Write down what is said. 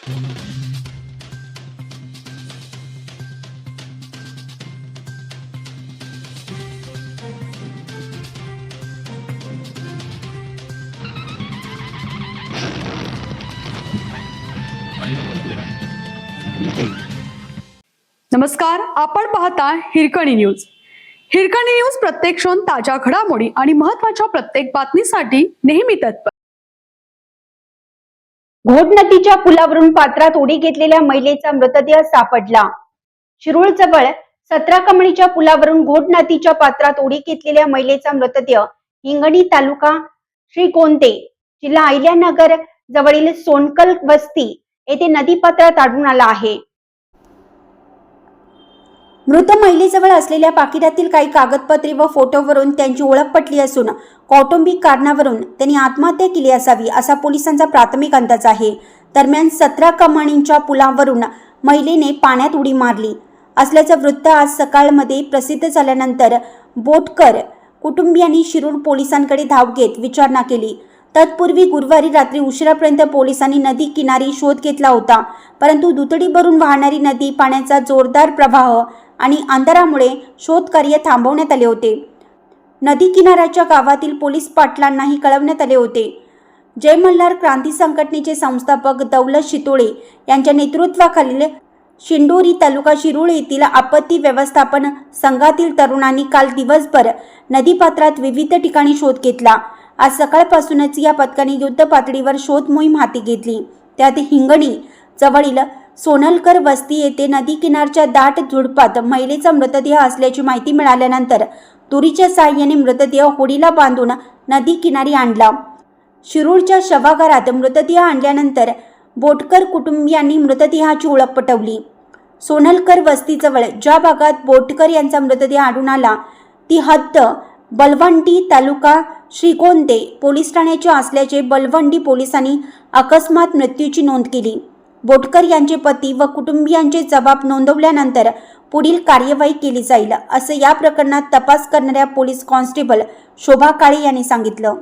नमस्कार, आपण पाहता हिरकणी न्यूज. हिरकणी न्यूज प्रत्येक क्षण ताज्या घडामोडी आणि महत्त्वाच्या प्रत्येक बातमीसाठी नेहमी तत्पर. घोट नदीच्या पुलावरून पात्रात उडी घेतलेल्या महिलेचा मृतदेह सापडला. शिरूळ जवळ 17 कमणीच्या पुलावरून घोट नदीच्या पात्रात उडी घेतलेल्या महिलेचा मृतदेह हिंगणी तालुका श्रीगोंदे जिल्हा अहिल्यानगर जवळील सोनकल वस्ती येथे नदीपात्रात आढळून आला आहे. मृत महिलेजवळ असलेल्या पाकिटातील काही कागदपत्रे व फोटोवरून त्यांची ओळख पटली असून कौटुंबिक कारणावरून त्यांनी आत्महत्या केली असावी असा पोलिसांचा प्राथमिक अंदाज आहे. दरम्यान 17 कमानींच्या पुलावरून महिलेने पाण्यात उडी मारली असल्याचं वृत्त आज सकाळमध्ये प्रसिद्ध झाल्यानंतर बोटकर कुटुंबियांनी शिरूर पोलिसांकडे धाव घेत विचारणा केली. तत्पूर्वी गुरुवारी रात्री उशिरापर्यंत पोलिसांनी नदी किनारी शोध घेतला होता, परंतु दुतडी भरून वाहणारी नदी, पाण्याचा जोरदार प्रवाह आणि अंधारामुळे शोधकार्य थांबवण्यात आले होते. नदी किनाऱ्याच्या गावातील पोलीस पाटलांनाही कळवण्यात आले होते. जय मल्हार क्रांती संघटनेचे संस्थापक दौलत शितोळे यांच्या नेतृत्वाखालील शिंडोरी तालुका शिरूळ येथील आपत्ती व्यवस्थापन संघातील तरुणांनी काल दिवसभर नदीपात्रात विविध ठिकाणी शोध घेतला. आज सकाळपासूनच या पथकाने युद्ध पातळीवर शोध मोहीम हाती घेतली. त्यात हिंगणी जवळील सोनलकर वस्ती येथे नदी किनारच्या दाट झुडपात महिलेचा मृतदेह असल्याची माहिती मिळाल्यानंतर दोरीच्या साहाय्याने मृतदेह होडीला बांधून नदी किनारी आणला. शिरूरच्या शवागारात मृतदेह आणल्यानंतर बोटकर कुटुंबियांनी मृतदेहाची ओळख पटवली. सोनलकर वस्तीजवळ ज्या भागात बोटकर यांचा मृतदेह आढळून आला ती हद्द बलवंडी तालुका श्रीगोंदे पोलीस ठाण्याची असल्याचे बलवंडी पोलिसांनी अकस्मात मृत्यूची नोंद केली. बोटकर यांचे पती व कुटुंबियांचे जबाब नोंदवल्यानंतर पुढील कार्यवाही केली जाईल असं या प्रकरणात तपास करणाऱ्या पोलीस कॉन्स्टेबल शोभा काळे यांनी सांगितलं.